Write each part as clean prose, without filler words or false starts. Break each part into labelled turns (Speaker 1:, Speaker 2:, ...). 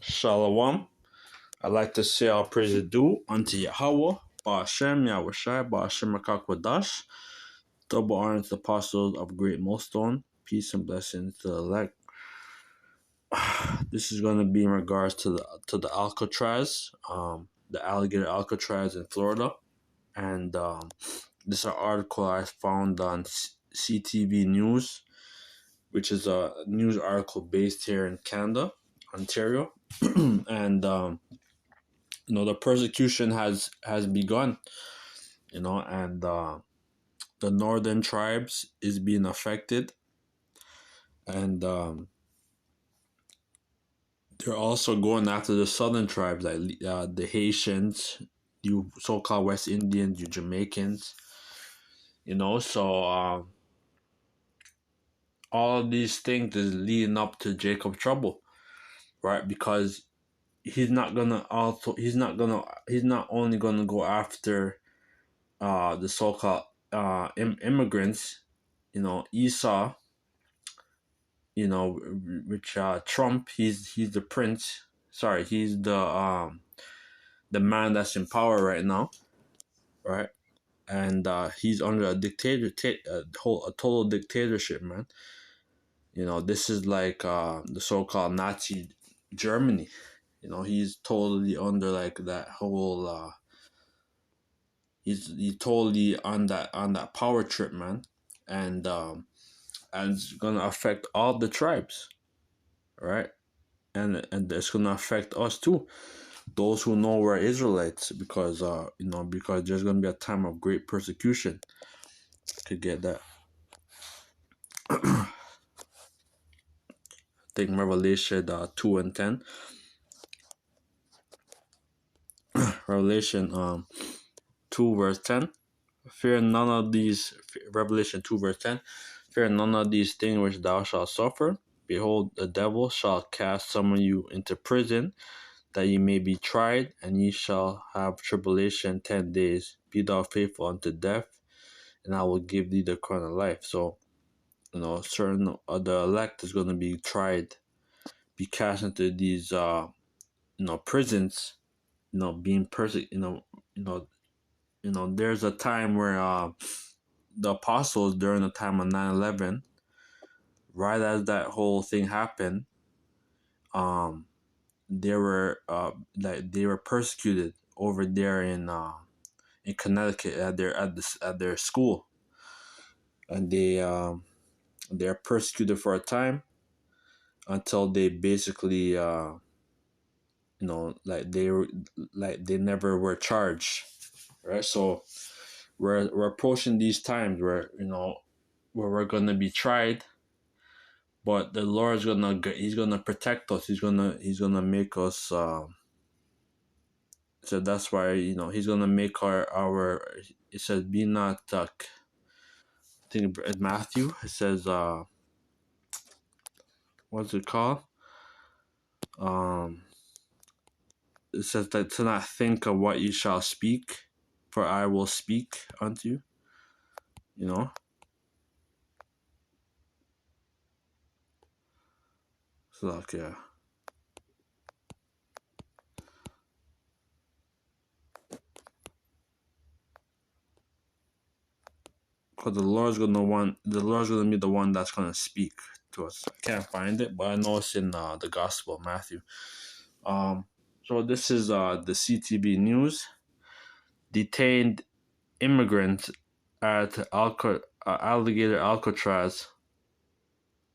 Speaker 1: Shalom. I'd like to say all praise is due unto Yahweh, Ba'ashem, Yahushai, Ba'ashem Rakakwadash. Double honor to the apostles of Great Millstone. Peace and blessings to the elect. This is going to be in regards to the Alcatraz, the Alligator Alcatraz in Florida. And this is an article I found on CTV News, which is a news article based here in Canada, Ontario. And the persecution has begun, and the northern tribes is being affected, and they're also going after the southern tribes, like the Haitians, you so-called West Indians, you Jamaicans, so all of these things is leading up to Jacob trouble, right? Because he's not only gonna go after the so-called immigrants, Esau, which Trump, he's the prince. Sorry, he's the man that's in power right now, right? And he's under a total dictatorship, man. This is like the so-called Nazi Germany. He's totally under like that whole. He's totally on that power trip, man, and it's gonna affect all the tribes, right? And it's gonna affect us too, those who know we're Israelites, because because there's gonna be a time of great persecution. Could get that. I think Revelation 2:10. Revelation 2 verse 10. Fear none of these. Revelation 2 verse 10. Fear none of these things which thou shalt suffer. Behold, the devil shall cast some of you into prison, that ye may be tried, and ye shall have tribulation 10 days. Be thou faithful unto death, and I will give thee the crown of life. So, certain of the elect is going to be tried, be cast into these, prisons, being persecuted. There's a time where the apostles, during the time of 9/11, right as that whole thing happened, they were persecuted over there in Connecticut at their school, and they're persecuted for a time until they basically they never were charged, right? So we're approaching these times where we're gonna be tried, but the Lord's he's gonna protect us. He's gonna make us. So that's why he's gonna make our. It says, "Be not." I think in Matthew it says, what's it called? It says that to not think of what you shall speak, for I will speak unto you. So like, yeah. Because the Lord's gonna be the one that's gonna speak to us. I can't find it, but I know it's in the Gospel of Matthew. So this is the CTV News. Detained immigrants at Alligator Alcatraz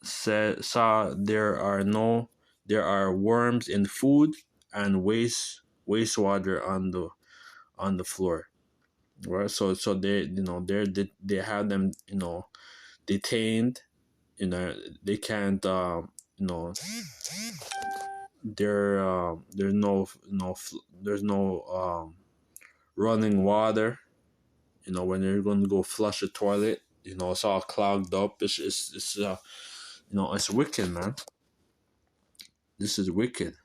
Speaker 1: saw there are worms in food and wastewater on the floor. Right, so they have them detained. They can't there's no running water. When you're going to go flush a toilet, it's all clogged up. It's wicked, man. This is wicked.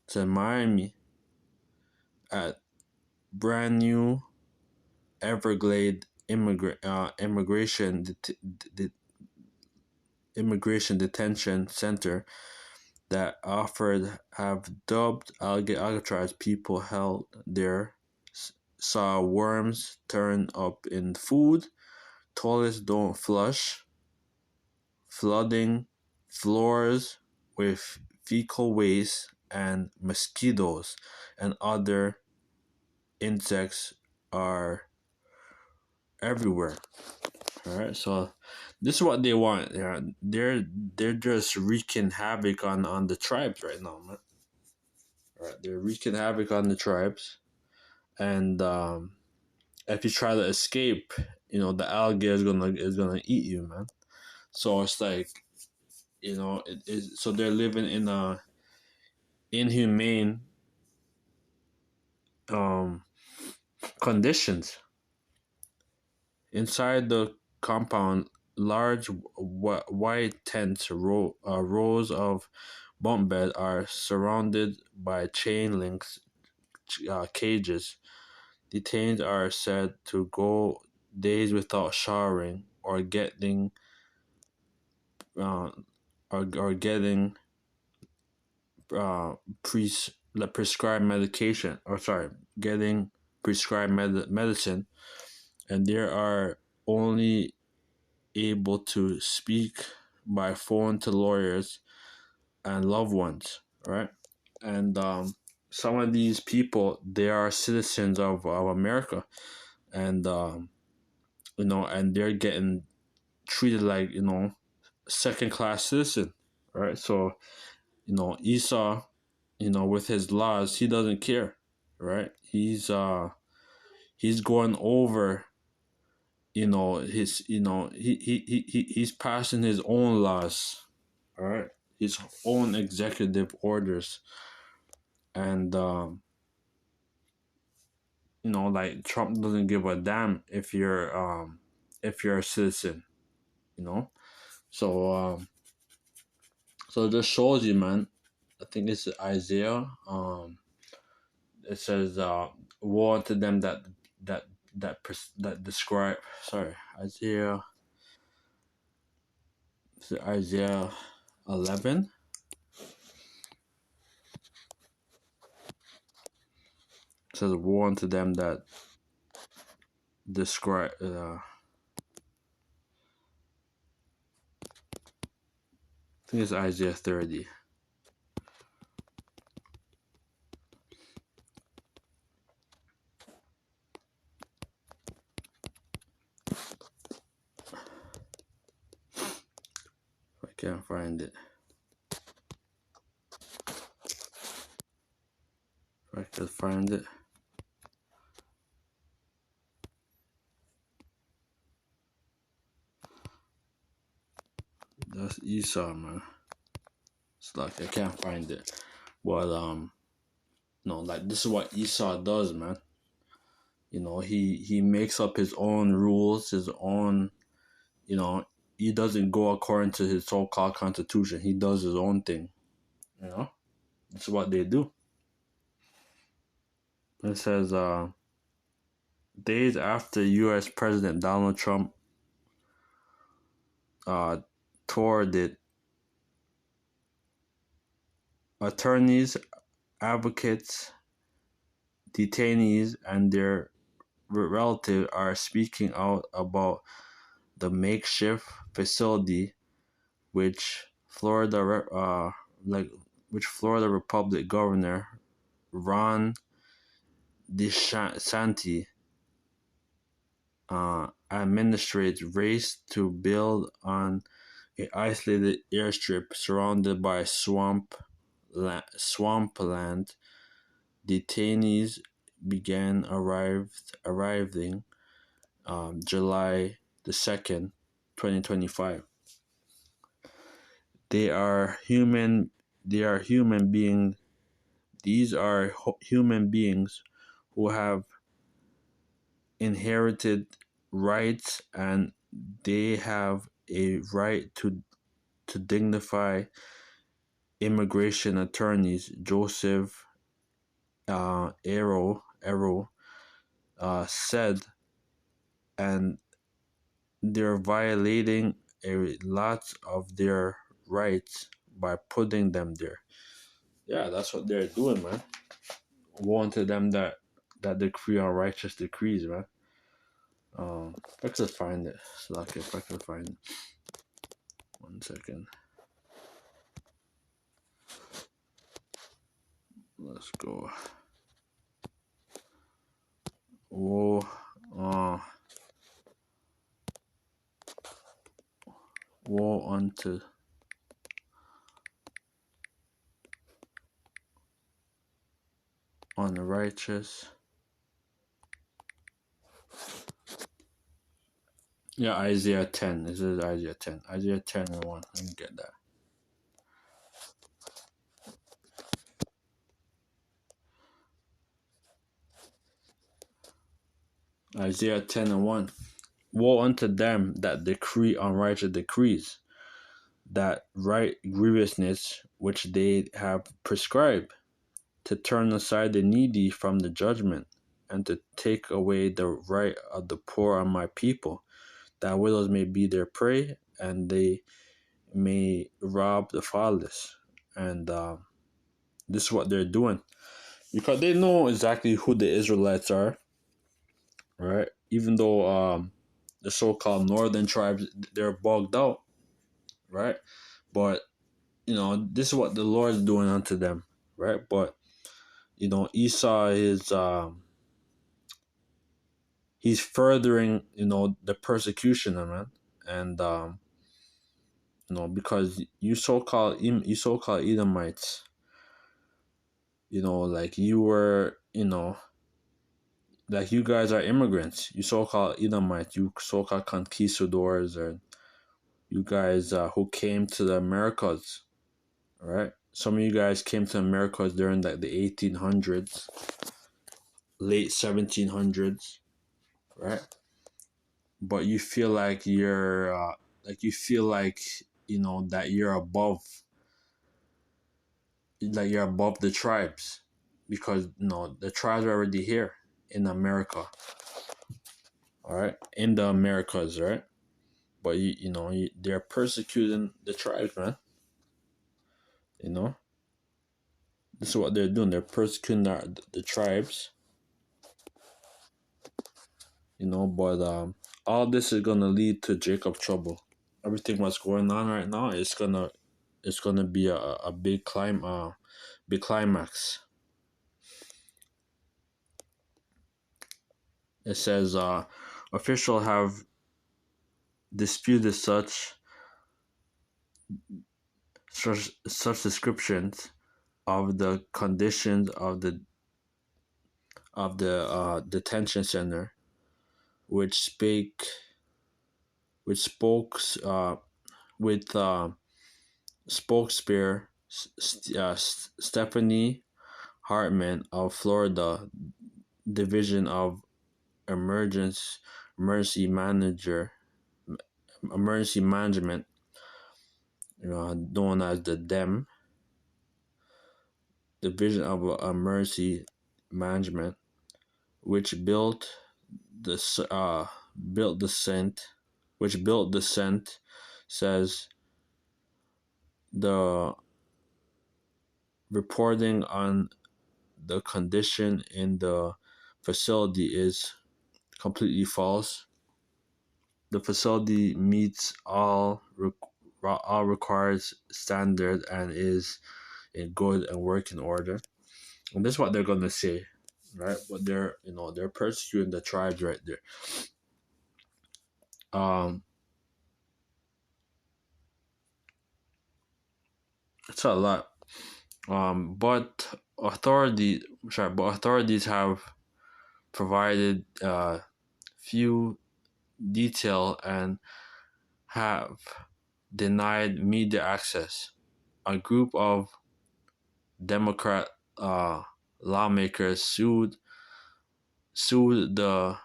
Speaker 1: It's in Miami at brand new Everglade immigration detention center. that offered have dubbed Alligator Alcatraz. People held there saw worms turn up in food, toilets don't flush, flooding floors with fecal waste, and mosquitoes and other insects are everywhere. All right, so this is what they want. Yeah, they're just wreaking havoc on the tribes right now, man. All right, they're wreaking havoc on the tribes, and if you try to escape, the alligator is gonna eat you, man. So it's like, it is. So they're living in a inhumane um conditions inside the compound. Large white tents, rows of bunk beds are surrounded by chain links cages. Detainees are said to go days without showering uh, or getting uh, pre- prescribed medication, or sorry, getting prescribed medicine, and they are only able to speak by phone to lawyers and loved ones, right? And some of these people, they are citizens of America, and and they're getting treated like, second class citizen, right? So, Esau, with his laws, he doesn't care, right? He's going over, his he's passing his own laws, all right, his own executive orders, and like Trump doesn't give a damn if you're a citizen, you know. So it just shows you, man. I think it's Isaiah. It says, "Woe unto them that that describe." Sorry, Isaiah. Is it Isaiah 11? It says, "Woe unto them that describe." I think it's Isaiah 30. If I can't find it, if I could find it. That's Esau, man. It's like I can't find it. But no, like this is what Esau does, man. He makes up his own rules, his own, you know, he doesn't go according to his so-called constitution. He does his own thing. You know, that's what they do. It says, days after U.S. President Donald Trump toured it, attorneys, advocates, detainees, and their relatives are speaking out about the makeshift facility which Florida, which Florida Republic Governor Ron DeSantis administrates race to build on a isolated airstrip surrounded by swampland. Detainees began arriving July the 2nd, 2025. They are human. They are human beings. These are human beings who have inherited rights, and they have a right to dignify immigration attorneys. Joseph Arrow said, and they're violating a lot of their rights by putting them there. Yeah, that's what they're doing, man. Woe unto them that decree unrighteous decrees, man. If I could find it, like if I could find it. 1 second. Let's go. Woe, uh, woe unto unrighteous. Yeah, Isaiah 10. This is Isaiah 10. Isaiah 10 and 1. Let me get that. Isaiah 10 and 1. Woe unto them that decree unrighteous decrees, that right grievousness which they have prescribed, to turn aside the needy from the judgment, and to take away the right of the poor on my people, that widows may be their prey, and they may rob the fatherless. And this is what they're doing, because they know exactly who the Israelites are, right? Even though the so-called northern tribes, they're bogged out, right? But this is what the Lord is doing unto them, right? But Esau is he's furthering the persecution, man. And because you so-called Edomites, like you were, like you guys are immigrants. You so-called Edomites, you so-called conquistadors, or you guys who came to the Americas, right? Some of you guys came to Americas during like the 1800s, late 1700s, right? But you feel like that you're above the tribes, because the tribes are already here in America, all right, in the Americas, right? But they're persecuting the tribes, man. This is what they're doing. They're persecuting the tribes, but all this is gonna lead to Jacob trouble. Everything what's going on right now, it's gonna be a big climax. It says officials have disputed such descriptions of the conditions of the detention center, which spokes with spokespeople Stephanie Hartman of Florida Division of Emergency Emergency Manager Emergency Management, known as the DEM, Division of Emergency Management, which the built the scent, says the reporting on the condition in the facility is completely false. The facility meets all required standards and is in good and working order. And this is what they're gonna say, right? But they're persecuting the tribes right there. It's a lot. But authorities have provided few detail and have denied media access. A group of Democrat lawmakers sued the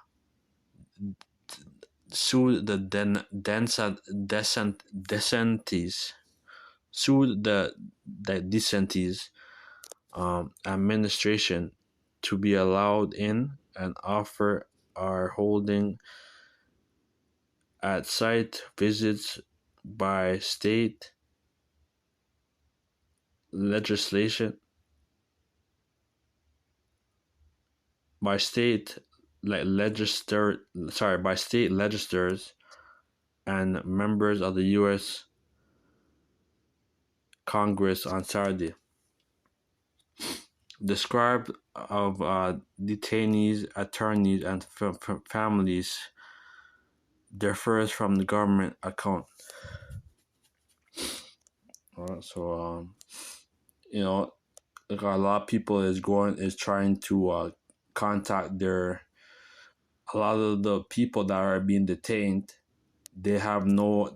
Speaker 1: DeSantis sued the DeSantis administration to be allowed in and offer are holding at site visits by state legislation by state by state legislators and members of the U.S. Congress on Saturday. Described of detainees, attorneys, and families differs from the government account. So you know, like a lot of people is trying to contact a lot of the people that are being detained. They have no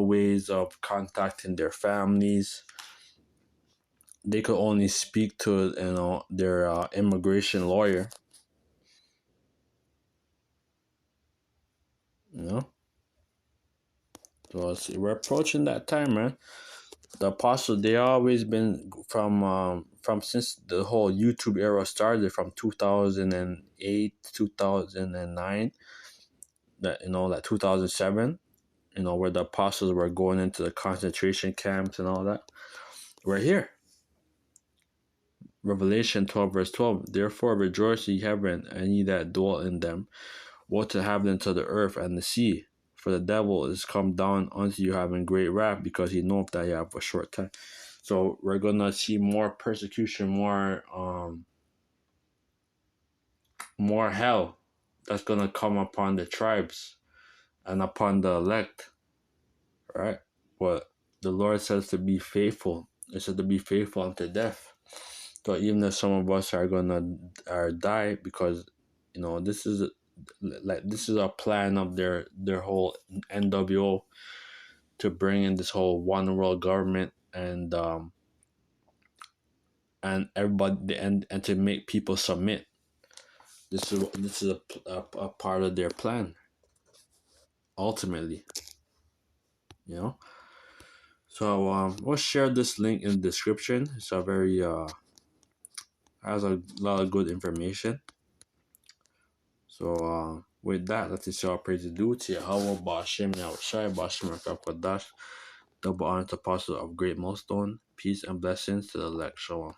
Speaker 1: ways of contacting their families. They could only speak to their immigration lawyer. You know, so we're approaching that time, man. The apostles, they always been from since the whole YouTube era started from 2008, 2009, that like 2007, where the apostles were going into the concentration camps and all that. We're here. Revelation 12 verse 12. Therefore rejoice ye heaven, and ye that dwell in them. Woe to heaven, to the earth and the sea. For the devil is come down unto you having great wrath, because he knoweth that you have a short time. So we're gonna see more persecution, more hell that's gonna come upon the tribes and upon the elect, right? But the Lord says to be faithful. It says to be faithful unto death. So even if some of us are gonna die, because this is a plan of their whole NWO to bring in this whole one world government and everybody and to make people submit. This is a part of their plan. Ultimately, you know. So we'll share this link in the description. It's a very has a lot of good information. So with that, let us all praise the due to Yahweh, Ba'ashem, Yahushai, Ba'ashem, Rakab Kodash, double honor to apostle of great milestone. Peace and blessings to the elect. Shalom.